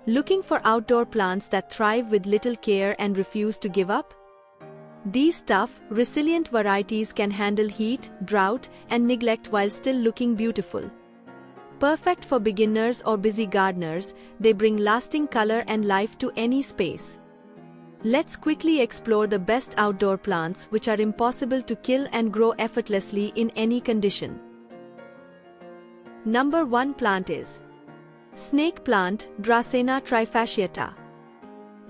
Looking for outdoor plants that thrive with little care and refuse to give up? These tough, resilient varieties can handle heat, drought, and neglect while still looking beautiful. Perfect for beginners or busy gardeners, they bring lasting color and life to any space. Let's quickly explore the best outdoor plants which are impossible to kill and grow effortlessly in any condition. Number 1 plant is snake plant, Dracena trifasciata.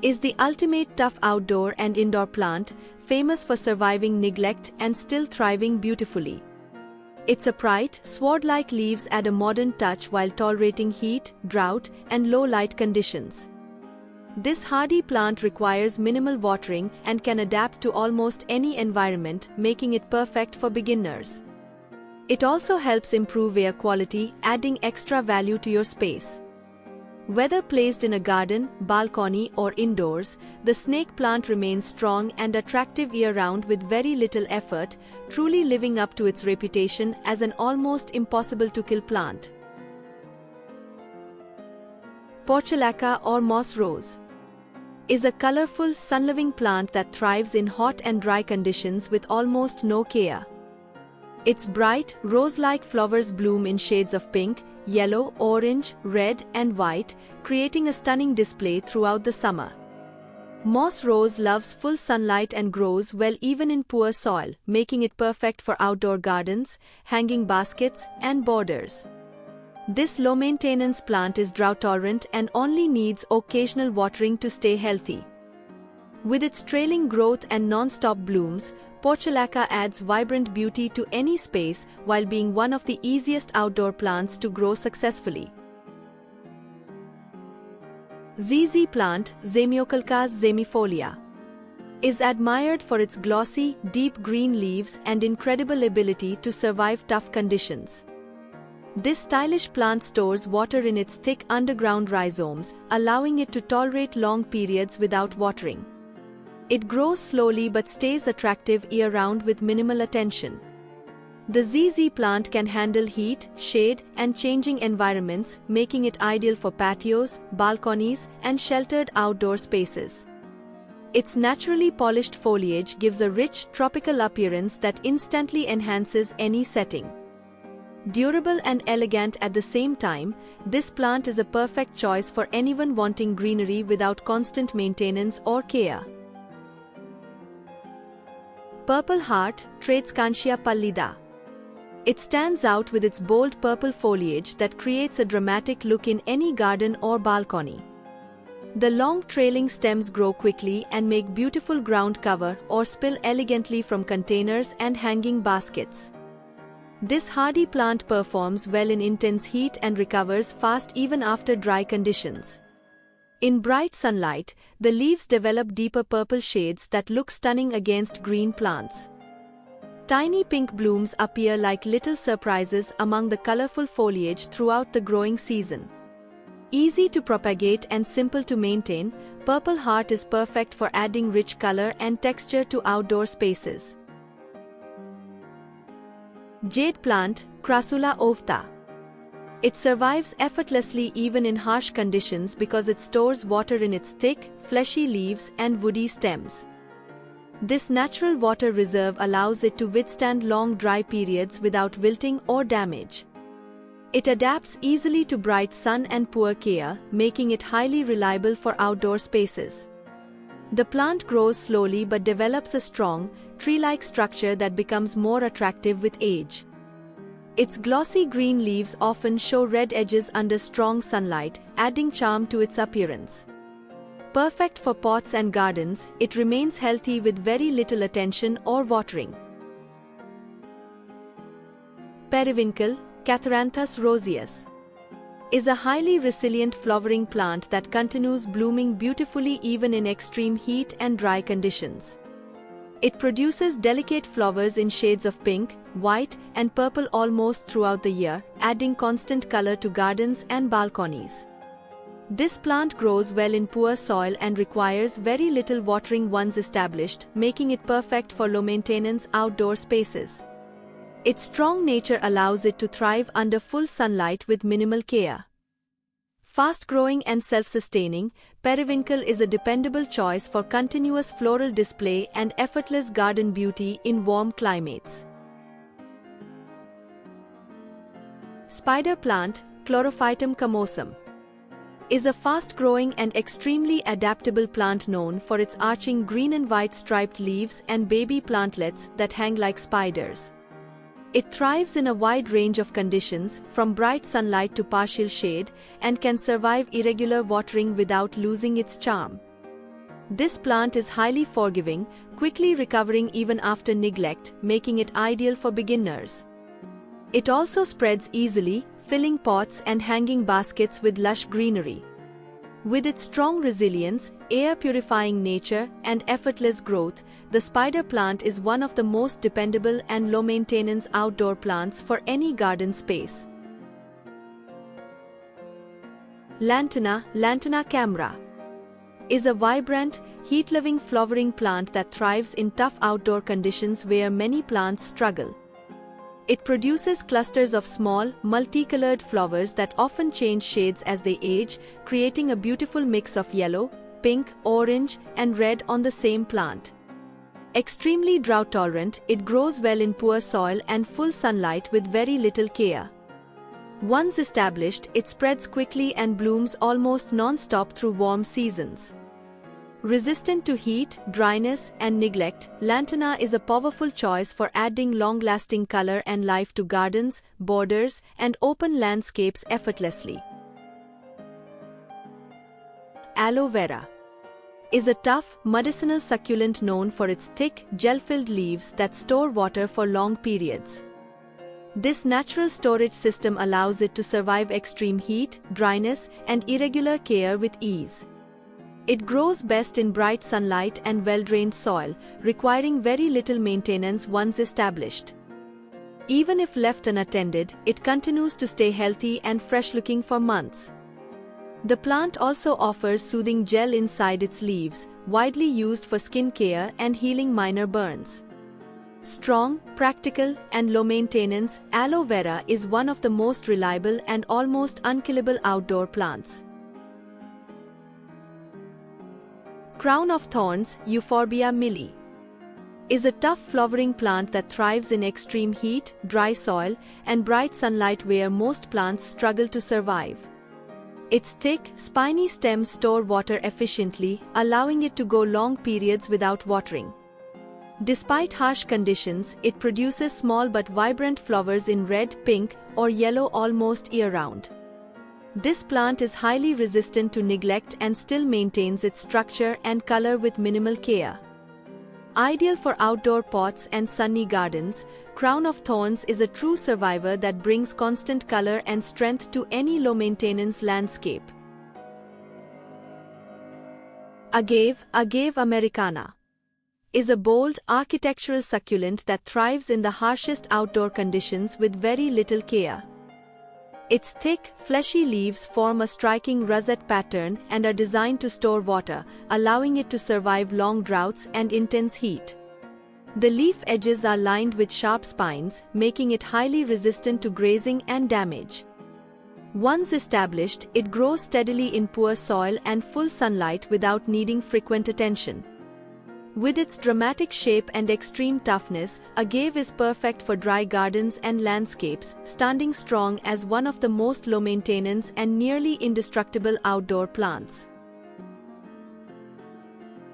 Is the ultimate tough outdoor and indoor plant, famous for surviving neglect and still thriving beautifully. Its upright, sword-like leaves add a modern touch while tolerating heat, drought, and low light conditions. This hardy plant requires minimal watering and can adapt to almost any environment, making it perfect for beginners. It also helps improve air quality, adding extra value to your space. Whether placed in a garden, balcony, or indoors, the snake plant remains strong and attractive year-round with very little effort, truly living up to its reputation as an almost impossible-to-kill plant. Portulaca or moss rose is a colorful, sun-loving plant that thrives in hot and dry conditions with almost no care. Its bright, rose-like flowers bloom in shades of pink, yellow, orange, red, and white, creating a stunning display throughout the summer. Moss rose loves full sunlight and grows well even in poor soil, making it perfect for outdoor gardens, hanging baskets, and borders. This low-maintenance plant is drought-tolerant and only needs occasional watering to stay healthy. With its trailing growth and non-stop blooms, Portulaca adds vibrant beauty to any space while being one of the easiest outdoor plants to grow successfully. ZZ plant, Zamioculcas zamifolia, is admired for its glossy, deep green leaves and incredible ability to survive tough conditions. This stylish plant stores water in its thick underground rhizomes, allowing it to tolerate long periods without watering. It grows slowly but stays attractive year-round with minimal attention. The ZZ plant can handle heat, shade, and changing environments, making it ideal for patios, balconies, and sheltered outdoor spaces. Its naturally polished foliage gives a rich, tropical appearance that instantly enhances any setting. Durable and elegant at the same time, this plant is a perfect choice for anyone wanting greenery without constant maintenance or care. Purple heart, Tradescantia pallida. It stands out with its bold purple foliage that creates a dramatic look in any garden or balcony. The long trailing stems grow quickly and make beautiful ground cover or spill elegantly from containers and hanging baskets. This hardy plant performs well in intense heat and recovers fast even after dry conditions. In bright sunlight, the leaves develop deeper purple shades that look stunning against green plants. Tiny pink blooms appear like little surprises among the colorful foliage throughout the growing season. Easy to propagate and simple to maintain, Purple Heart is perfect for adding rich color and texture to outdoor spaces. Jade plant, Crassula ovata. It survives effortlessly even in harsh conditions because it stores water in its thick, fleshy leaves and woody stems. This natural water reserve allows it to withstand long dry periods without wilting or damage. It adapts easily to bright sun and poor care, making it highly reliable for outdoor spaces. The plant grows slowly but develops a strong, tree-like structure that becomes more attractive with age. Its glossy green leaves often show red edges under strong sunlight, adding charm to its appearance. Perfect for pots and gardens, it remains healthy with very little attention or watering. Periwinkle, Catharanthus roseus, is a highly resilient flowering plant that continues blooming beautifully even in extreme heat and dry conditions. It produces delicate flowers in shades of pink, white, and purple almost throughout the year, adding constant color to gardens and balconies. This plant grows well in poor soil and requires very little watering once established, making it perfect for low-maintenance outdoor spaces. Its strong nature allows it to thrive under full sunlight with minimal care. Fast-growing and self-sustaining, periwinkle is a dependable choice for continuous floral display and effortless garden beauty in warm climates. Spider plant, Chlorophytum comosum, is a fast-growing and extremely adaptable plant known for its arching green and white striped leaves and baby plantlets that hang like spiders. It thrives in a wide range of conditions, from bright sunlight to partial shade, and can survive irregular watering without losing its charm. This plant is highly forgiving, quickly recovering even after neglect, making it ideal for beginners. It also spreads easily, filling pots and hanging baskets with lush greenery. With its strong resilience, air-purifying nature, and effortless growth, the spider plant is one of the most dependable and low-maintenance outdoor plants for any garden space. Lantana, Lantana camara, is a vibrant, heat-loving flowering plant that thrives in tough outdoor conditions where many plants struggle. It produces clusters of small, multicolored flowers that often change shades as they age, creating a beautiful mix of yellow, pink, orange, and red on the same plant. Extremely drought-tolerant, it grows well in poor soil and full sunlight with very little care. Once established, it spreads quickly and blooms almost non-stop through warm seasons. Resistant to heat, dryness, and neglect, lantana is a powerful choice for adding long-lasting color and life to gardens, borders, and open landscapes effortlessly. Aloe vera is a tough, medicinal succulent known for its thick, gel-filled leaves that store water for long periods. This natural storage system allows it to survive extreme heat, dryness, and irregular care with ease. It grows best in bright sunlight and well-drained soil, requiring very little maintenance once established. Even if left unattended, it continues to stay healthy and fresh-looking for months. The plant also offers soothing gel inside its leaves, widely used for skin care and healing minor burns. Strong, practical, and low-maintenance, aloe vera is one of the most reliable and almost unkillable outdoor plants. Crown of thorns, Euphorbia milli, is a tough flowering plant that thrives in extreme heat, dry soil, and bright sunlight where most plants struggle to survive. Its thick, spiny stems store water efficiently, allowing it to go long periods without watering. Despite harsh conditions, it produces small but vibrant flowers in red, pink, or yellow almost year-round. This plant is highly resistant to neglect and still maintains its structure and color with minimal care. Ideal for outdoor pots and sunny gardens, Crown of Thorns is a true survivor that brings constant color and strength to any low-maintenance landscape. Agave, Agave americana, is a bold, architectural succulent that thrives in the harshest outdoor conditions with very little care. Its thick, fleshy leaves form a striking rosette pattern and are designed to store water, allowing it to survive long droughts and intense heat. The leaf edges are lined with sharp spines, making it highly resistant to grazing and damage. Once established, it grows steadily in poor soil and full sunlight without needing frequent attention. With its dramatic shape and extreme toughness, agave is perfect for dry gardens and landscapes, standing strong as one of the most low-maintenance and nearly indestructible outdoor plants.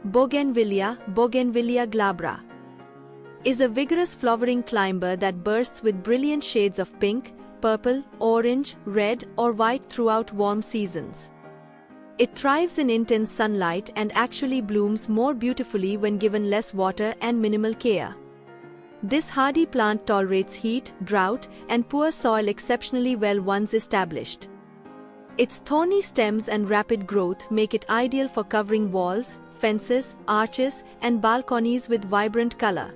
Bougainvillea, Bougainvillea glabra, is a vigorous flowering climber that bursts with brilliant shades of pink, purple, orange, red, or white throughout warm seasons. It thrives in intense sunlight and actually blooms more beautifully when given less water and minimal care. This hardy plant tolerates heat, drought, and poor soil exceptionally well once established. Its thorny stems and rapid growth make it ideal for covering walls, fences, arches, and balconies with vibrant color.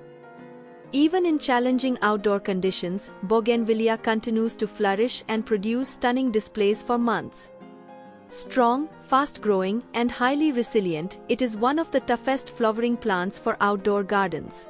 Even in challenging outdoor conditions, Bougainvillea continues to flourish and produce stunning displays for months. Strong, fast-growing, and highly resilient, it is one of the toughest flowering plants for outdoor gardens.